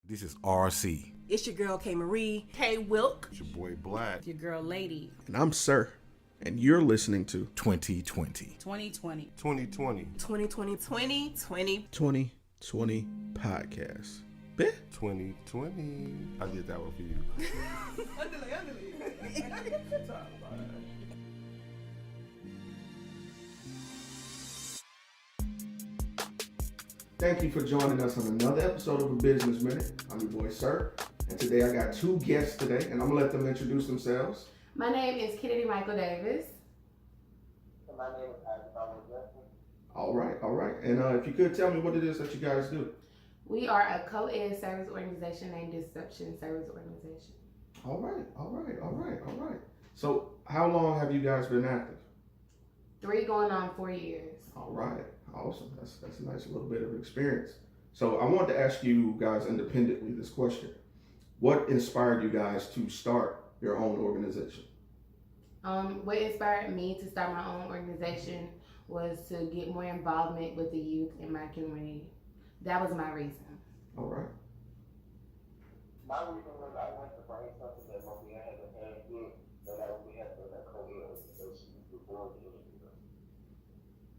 This is RC. It's your girl K Marie. Hey Wilk. It's your boy Black. Your girl Lady. And I'm Sirr. And you're listening to 2020. 2020. 2020. 2020. 2020. 2020 Podcast. Bet. 2020. I did that one for you. Thank you for joining us on another episode of A Business Minute. I'm your boy Sirr. And today I got two guests today, and I'm going to let them introduce themselves. My name is Kennedy Michael Davis. And my name is Alexander Justin. All right. And if you could tell me what it is that you guys do. We are a co-ed service organization named Disrupshun Service Organization. All right. So how long have you guys been active? 3 going on 4 years. All right. Awesome. That's a nice little bit of experience. So I wanted to ask you guys independently this question. What inspired you guys to start your own organization? What inspired me to start my own organization was to get more involvement with the youth in my community. That was my reason. All right. My reason was I wanted to bring something that we haven't had yet, and that we have to co-ed organization before the interview.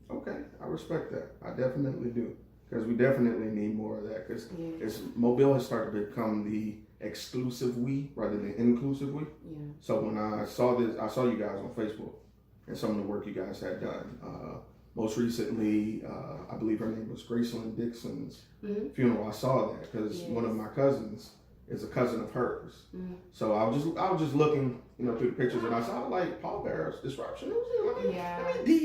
Okay, I respect that. I definitely do, because we definitely need more of that. Because Mobile has started to become the exclusive we rather than inclusive we. Yeah. So when I saw this, I saw you guys on Facebook and some of the work you guys had done. Most recently, I believe her name was Graceland Dixon's funeral. I saw that because one of my cousins is a cousin of hers. Mm-hmm. So I was just looking, through the pictures, and I saw like Paul Bear's Disruption. Let me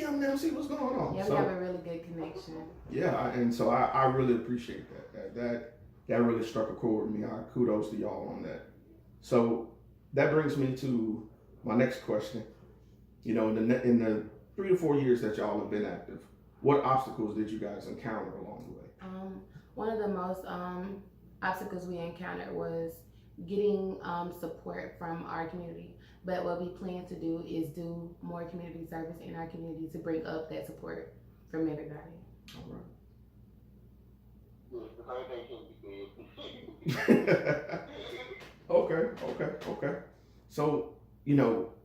DM them, see what's going on. Yeah, we have a really good connection. Yeah, and so I really appreciate that. That really struck a chord with me. Kudos to y'all on that. So that brings me to my next question. In the 3 to 4 years that y'all have been active, what obstacles did you guys encounter along the way? One of the most obstacles we encountered was getting support from our community. But what we plan to do is do more community service in our community to bring up that support from everybody. All right. Yeah, the same thing can be good. Okay. So,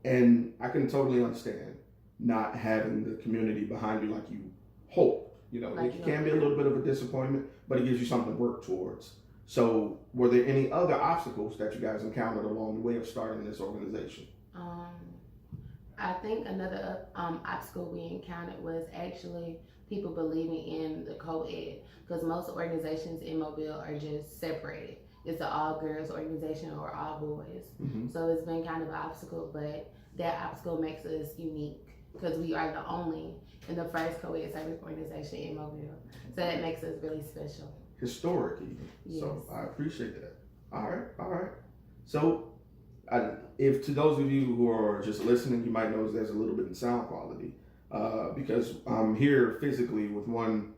and I can totally understand not having the community behind you like you hope. It can be a little bit of a disappointment, but it gives you something to work towards. So were there any other obstacles that you guys encountered along the way of starting this organization? I think another obstacle we encountered was actually people believing in the co-ed, because most organizations in Mobile are just separated. It's an all girls organization or all boys. Mm-hmm. So it's been kind of an obstacle, but that obstacle makes us unique because we are the only and the first co-ed service organization in Mobile. So that makes us really special. Historic even. Yes. So I appreciate that. All right. So if to those of you who are just listening, you might notice there's a little bit in sound quality because I'm here physically with one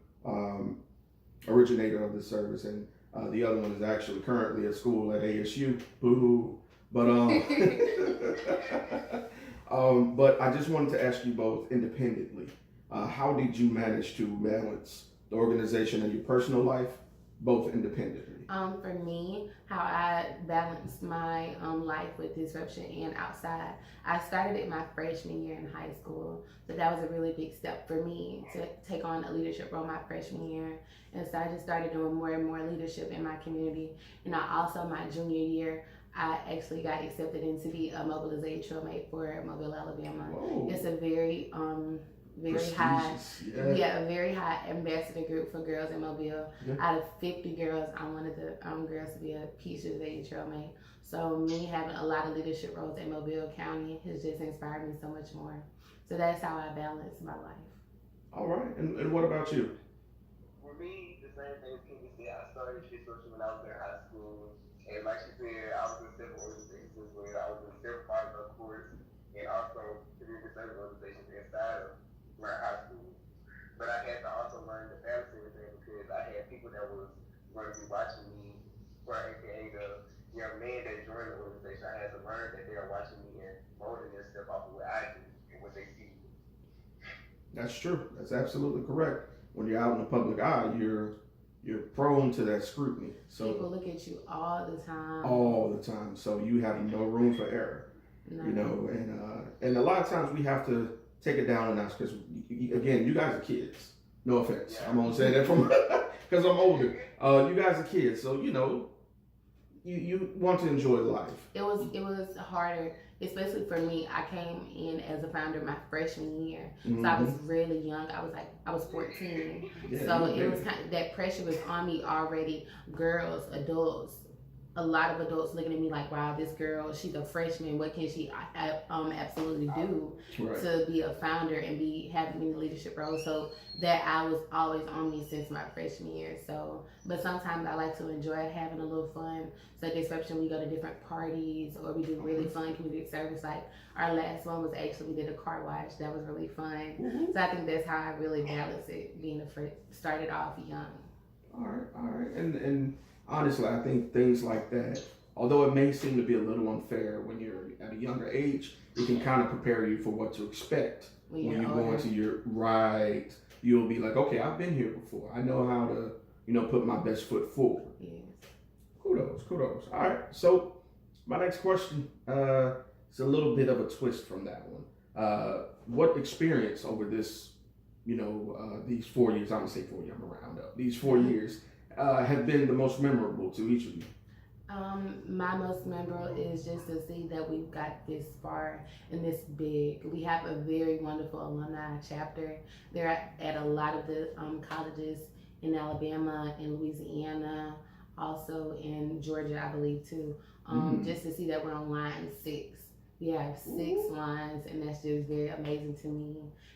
originator of the service, and the other one is actually currently at school at ASU. Boo. But but I just wanted to ask you both independently, how did you manage to balance the organization and your personal life, both independently? For me, how I balanced my life with disruption and outside, I started it my freshman year in high school. So that was a really big step for me to take on a leadership role my freshman year. And so I just started doing more and more leadership in my community. And my junior year, I actually got accepted in to be a mobilization trailmate for Mobile, Alabama. Whoa. It's a very high, a very high ambassador group for girls in Mobile. Yeah. Out of 50 girls, I'm one of the girls to be a Peach Disadvantaged trailmate. So me having a lot of leadership roles in Mobile County has just inspired me so much more. So that's how I balance my life. All right, and what about you? For me, the same thing as Kimmy said. I started Disruption when I was in high school, and like she said, I was in several organizations where I was in several parts of course, and also community service organizations inside of my high school. But I had to also learn to balance everything because I had people that was going to be watching me, aka the young man that joined the organization. I had to learn that they are watching me and molding their step off of what I do and what they see. That's true. That's absolutely correct. When you're out in the public eye, you're you're prone to that scrutiny. So People look at you all the time. all the time. So you have no room for error. No. You know, and a lot of times we have to take it down a notch because again, you guys are kids. No offense, I'm gonna say that from because I'm older. You guys are kids, so you know, you want to enjoy life. It was harder, especially for me. I came in as a founder my freshman year, so I was really young. I was 14, Yeah, so you it was kind of, that pressure was on me already. Girls, adults, a lot of adults looking at me like, wow, this girl, she's a freshman. What can she absolutely do Right. to be a founder and having in the leadership role? So that I was always on me since my freshman year. So, but sometimes I like to enjoy having a little fun. So at Disruption, we go to different parties or we do really fun community service. Like our last one was actually, we did a car wash. That was really fun. So I think that's how I really balance it, being started off young. All right. And honestly, I think things like that, although it may seem to be a little unfair when you're at a younger age, it can kind of prepare you for what to expect when you go into your right. You'll be like, okay, I've been here before. I know how to, put my best foot forward. Yes. Kudos. All right. So my next question is a little bit of a twist from that one. What experience over this, these 4 years? I'm gonna say 4 years. I'm gonna round up. These 4 years have been the most memorable to each of you? My most memorable is just to see that we've got this far and this big. We have a very wonderful alumni chapter. They're at a lot of the colleges in Alabama, in Louisiana, also in Georgia, I believe too. Just to see that we're on line 6. We have 6 lines, and that's just very amazing to me.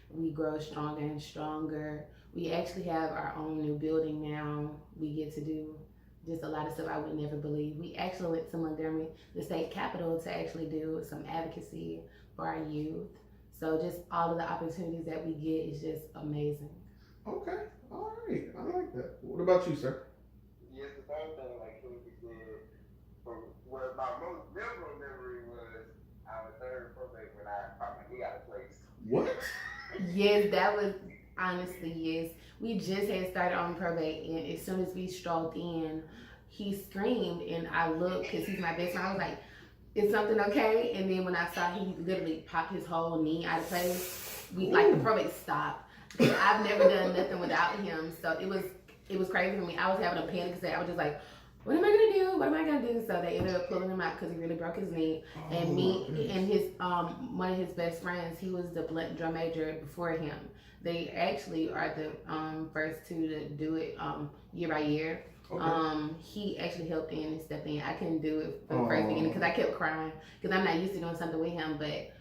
We grow stronger and stronger. We actually have our own new building now. We get to do just a lot of stuff I would never believe. We actually went to Montgomery, the state capital, to actually do some advocacy for our youth. So just all of the opportunities that we get is just amazing. Okay, all right, I like that. What about you, sir? Yes, the same thing like Kennedy said. From what my most memorable memory was our third probate when I finally got a place. What? Yes, that was honestly, yes. We just had started on probate, and as soon as we strolled in, he screamed, and I looked because he's my best friend. I was like, "Is something okay?" And then when I saw he literally popped his whole knee out of place, the probate stopped. Because I've never done nothing without him, so it was crazy for me. I was having a panic attack. I was just like, "What am I gonna do? What am I gonna do?" So they ended up pulling him out because he really broke his knee. And me and his one of his best friends, he was the blunt drum major before him. They actually are the first two to do it year by year. Okay. He actually helped in and stepped in. I couldn't do it for the first beginning because I kept crying because I'm not used to doing something with him. But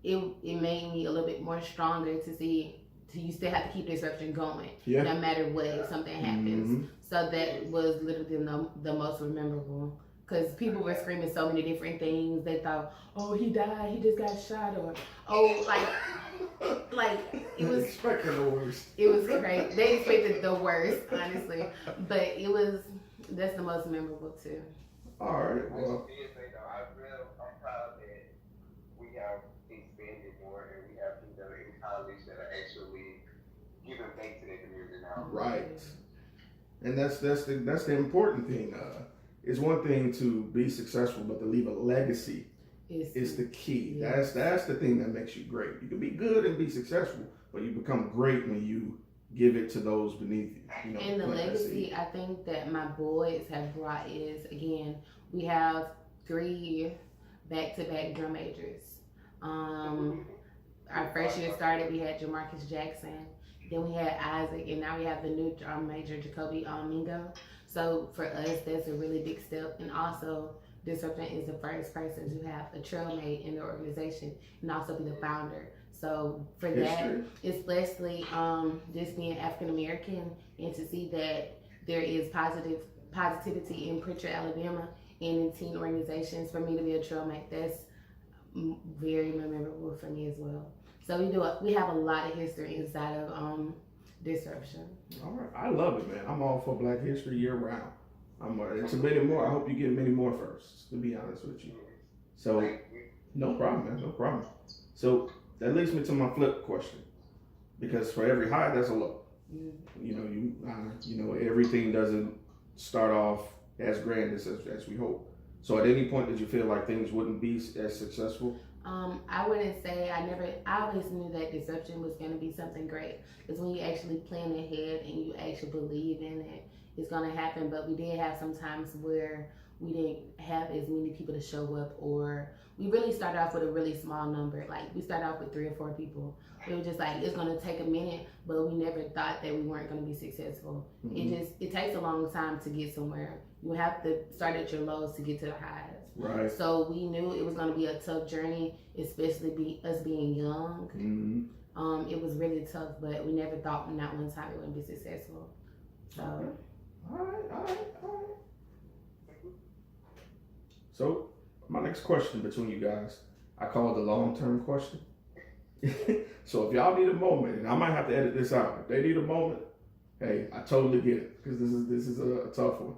it made me a little bit more stronger to see. You still have to keep disruption going, no matter what, if something happens. So that was literally the most memorable. Because people were screaming so many different things. They thought, "Oh, he died. He just got shot," or "Oh, like it was." Expecting the worst. It was great. They expected the worst, honestly, but that's the most memorable too. All right. Well, I'm proud that we have expanded more and we have people that are in college that are actually giving back to their community now. right. And that's the important thing. It's one thing to be successful, but to leave a legacy is the key. Yes. That's the thing that makes you great. You can be good and be successful, but you become great when you give it to those beneath you. And the legacy I think that my boys have brought is, again, we have 3 back-to-back drum majors. Our first year started, we had Jamarcus Jackson, then we had Isaac, and now we have the new drum major, Jacoby Mingo. So for us, that's a really big step. And also, Disruption is the first person to have a trailmate in the organization and also be the founder. So for that, especially just being African American, and to see that there is positivity in Pritchard, Alabama, and in teen organizations, for me to be a trailmate, that's very memorable for me as well. So we have a lot of history inside of Disruption. All right, I love it, man. I'm all for Black History year round. It's a many more. I hope you get many more firsts, to be honest with you. So, no problem, man. No problem. So that leads me to my flip question, because for every high, there's a low. Everything doesn't start off as grand as we hope. So at any point did you feel like things wouldn't be as successful? I wouldn't say I always knew that disruption was going to be something great. Because when you actually plan ahead and you actually believe in it, it's going to happen. But we did have some times where we didn't have as many people to show up, or we really started off with a really small number. Like we started off with 3 or 4 people. It was just like, it's going to take a minute, but we never thought that we weren't going to be successful. Mm-hmm. It takes a long time to get somewhere. You have to start at your lows to get to the highs. Right. So we knew it was going to be a tough journey, especially us being young. Mm-hmm. It was really tough, but we never thought not one time it wouldn't be successful. So. All right. So my next question between you guys, I call it the long-term question. So if y'all need a moment, and I might have to edit this out, if they need a moment, hey, I totally get it, because this is a tough one.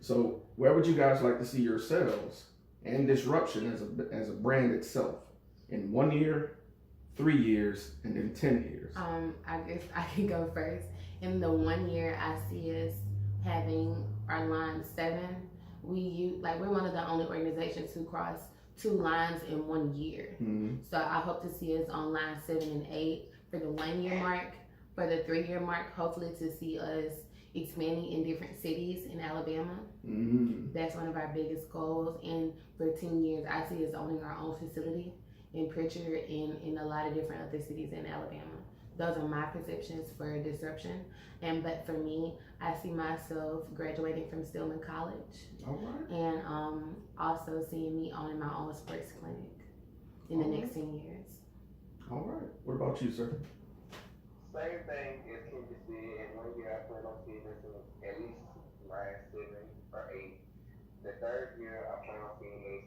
So where would you guys like to see yourselves and Disruption as a brand itself in 1 year, 3 years, and then 10 years? I guess I can go first. In the 1 year, I see us having our line 7. We're one of the only organizations who cross 2 lines in 1 year. Mm-hmm. So I hope to see us on line 7 and 8 for the 1 year mark. For the 3 year mark, hopefully to see us expanding in different cities in Alabama. Mm-hmm. That's one of our biggest goals. And for 10 years, I see us owning our own facility in Pritchard and in a lot of different other cities in Alabama. Those are my perceptions for Disruption. But for me, I see myself graduating from Stillman College. All right. And also seeing me owning my own sports clinic in the next 10 years. All right. What about you, sir? Same thing as Kendra said. In 1 year, I plan on seeing this in at least line 7 or 8. The 3rd year, I plan on seeing us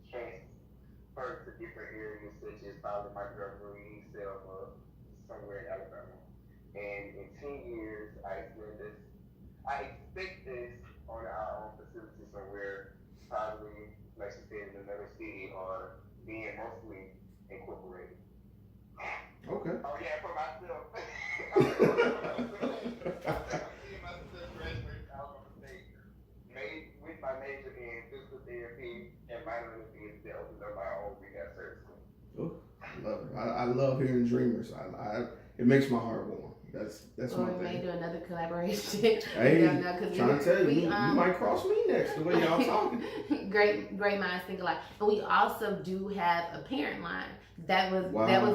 transfer to different areas, such as probably Montgomery, Selma, somewhere in Alabama. And in 10 years, I expect this on our own facility somewhere, probably, like she said, in another city or being mostly incorporated. Okay. Oh yeah, for myself. With my major in physical therapy and minor in theater, that opened up my own rehab service. Oh, I love it. I love hearing dreamers. It makes my heart warm. That's well, one we thing. may do another collaboration. Hey, trying to tell you, you might cross me next the way y'all talking. Great minds think alike. And we also do have a parent line. That was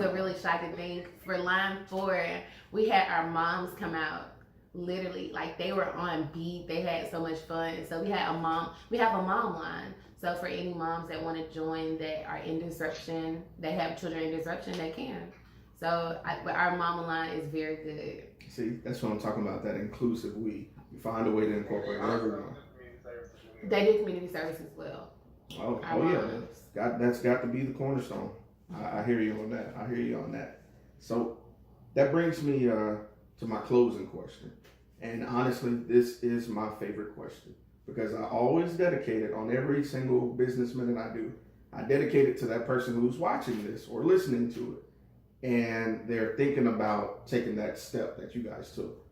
a really shocking thing. For line 4, we had our moms come out. Literally, like they were on beat. They had so much fun. So we have a mom line. So for any moms that want to join that are in disruption, they have children in disruption, they can. So our mama line is very good. See, that's what I'm talking about, that inclusive we. You find a way to incorporate everyone. They do community service as well. Oh yeah. That's got to be the cornerstone. I hear you on that. So that brings me to my closing question. And honestly, this is my favorite question, because I always dedicate it on every single business minute I do. I dedicate it to that person who's watching this or listening to it, and they're thinking about taking that step that you guys took.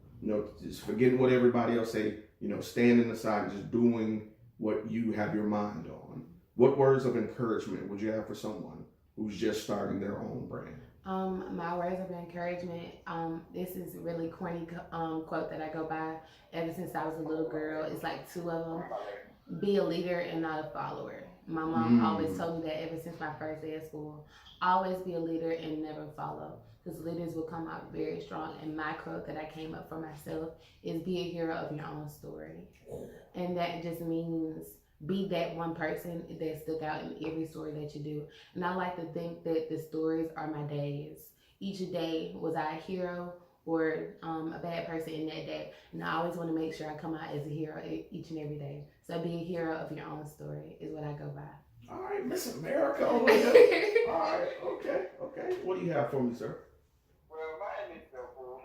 Just forgetting what everybody else say, standing aside and just doing what you have your mind on. What words of encouragement would you have for someone who's just starting their own brand? My words of encouragement, this is a really corny quote that I go by ever since I was a little girl. It's like 2 of them. Be a leader and not a follower. My mom always told me that ever since my first day of school. Always be a leader and never follow, because leaders will come out very strong. And my quote that I came up for myself is be a hero of your own story. And that just means be that one person that stuck out in every story that you do. And I like to think that the stories are my days. Each day, was I a hero or a bad person in that day? And I always want to make sure I come out as a hero each and every day. So be a hero of your own story is what I go by. All right, Miss America. All right, okay. What do you have for me, sir? Well, mine is simple.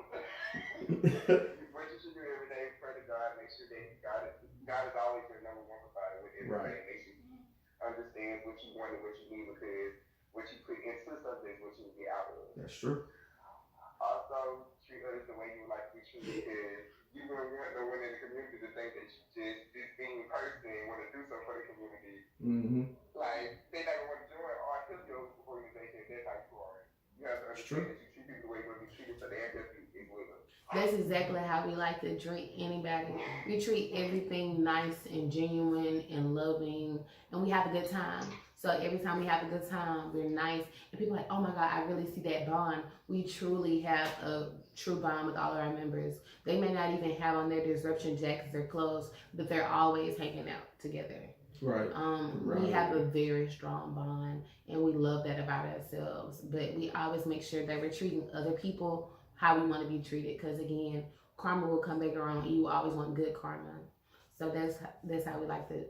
What you should do every day, pray to God, make sure that God is always your number one provider with everything. Right. Make sure you understand what you want and what you need, because what you put into something is what you will get out of it. That's true. Also, treat others the way you would like to be treated. Because you don't want no one in the community to think that you just this being person want to do something for the community. Mm-hmm. Like they never want to join or help your organization. That's how you are. You have to understand that you treat people the way you want to be treated, so they have to be with them. That's exactly how we like to treat anybody. We treat everything nice and genuine and loving, and we have a good time. So every time we have a good time, we're nice, and people are like, oh my God, I really see that bond. We truly have a true bond with all of our members. They may not even have on their disruption jackets or clothes, but they're always hanging out together. Right. We have a very strong bond, and we love that about ourselves. But we always make sure that we're treating other people how we want to be treated, because again, karma will come back around, and you always want good karma. So that's how we like to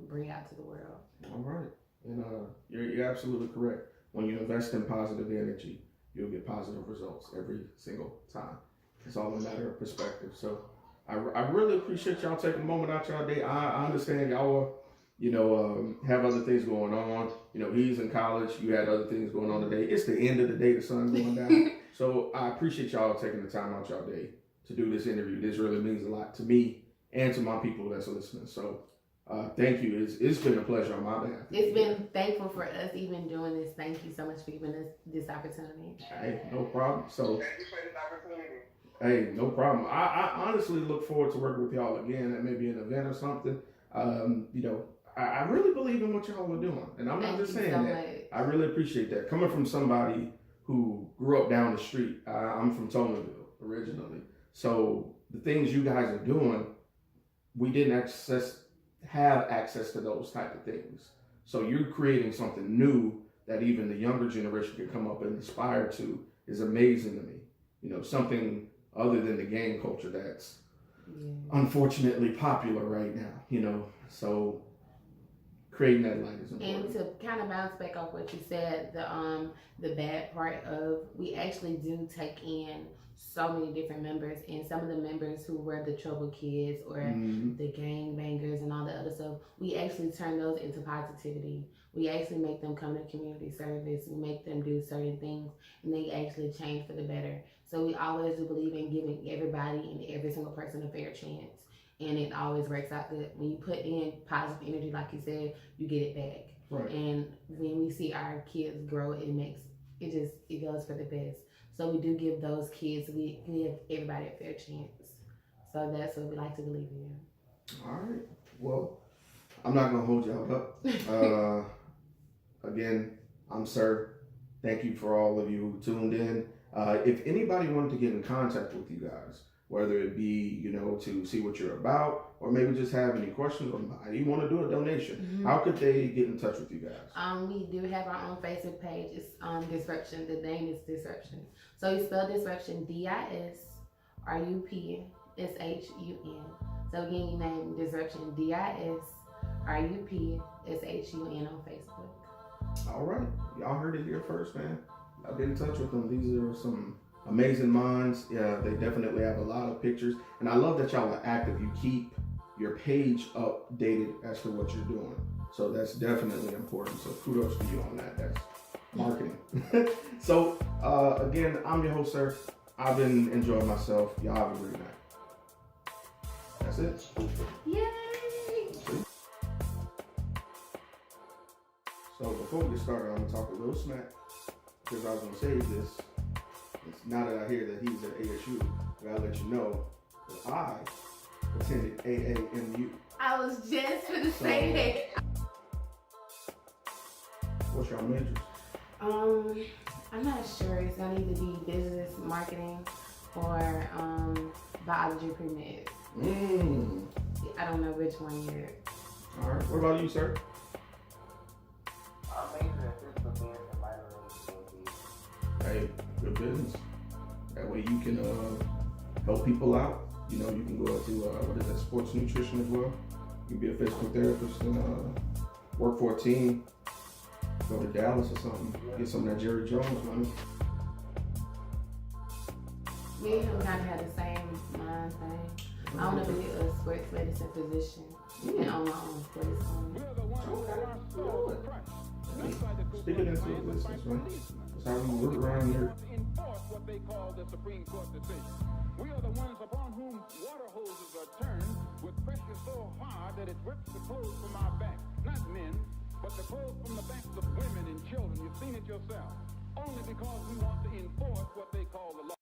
bring it out to the world. All right. And you're absolutely correct. When you invest in positive energy, you'll get positive results every single time. It's all a matter of perspective. So I really appreciate y'all taking a moment out y'all day. I understand y'all have other things going on. He's in college. You had other things going on today. It's the end of the day. The sun's going down. So I appreciate y'all taking the time out y'all day to do this interview. This really means a lot to me and to my people that's listening. So thank you. It's been a pleasure on my behalf. It's been thankful for us even doing this. Thank you so much for giving us this opportunity. Hey, no problem. So, Thank you for this opportunity. hey, no problem. I honestly look forward to working with y'all again at maybe an event or something. I really believe in what y'all are doing. And I'm not just saying that. I really appreciate that. Coming from somebody who grew up down the street. I'm from Tolanville originally. So the things you guys are doing, we didn't have access to those type of things. So you're creating something new that even the younger generation can come up and aspire to is amazing to me. Something other than the gang culture that's unfortunately popular right now, so creating that light is important. And to kind of bounce back off what you said, the bad part of, we actually do take in so many different members, and some of the members who were the trouble kids or the gang bangers and all the other stuff, we actually turn those into positivity. We actually make them come to community service. We make them do certain things, and they actually change for the better. So we always do believe in giving everybody and every single person a fair chance, and it always works out good. When you put in positive energy, like you said, you get it back. Right. And when we see our kids grow, it goes for the best. So we do give those kids, we give everybody a fair chance. So that's what we like to believe in. All right. Well, I'm not going to hold y'all up. Again, I'm Sirr. Thank you for all of you who tuned in. If anybody wanted to get in contact with you guys, whether it be, to see what you're about, or maybe just have any questions, or you want to do a donation, how could they get in touch with you guys? We do have our own Facebook page. It's Disruption. The name is Disruption. So you spell Disruption DISRUPSHUN. So again, you name Disruption DISRUPSHUN on Facebook. All right. Y'all heard it here first, man. I've been in touch with them. These are some amazing minds. Yeah, they definitely have a lot of pictures. And I love that y'all are active. You keep your page updated as to what you're doing. So that's definitely important. So kudos to you on that. That's marketing. So again, I'm your host, Sirr. I've been enjoying myself. Y'all have a great night. That's it. Yay! So before we get started, I'm gonna talk a little smack, because I was gonna say this. It's now that I hear that he's at ASU, I gotta let you know that I attended AAMU. I was just gonna say that. What's your majors? I'm not sure. It's gonna either be business, marketing, or biology pre-med. I don't know which one yet. All right. What about you, sir? I'm majoring in physical science and minoring in Hey, good business. That way you can help people out. You can go to sports nutrition as well. You can be a physical therapist and work for a team. Go to Dallas or something. Get some of that Jerry Jones money. Me and him kind of had the same mind thing. I want to be a sports medicine physician and own my own sports clinic. Okay. Speak it into existence, man. That's how we work around here. Enforce what they call the Supreme Court decision. We are the ones upon whom water hoses are turned with pressure so hard that it rips the clothes from our backs. Not men, but the clothes from the backs of women and children. You've seen it yourself. Only because we want to enforce what they call the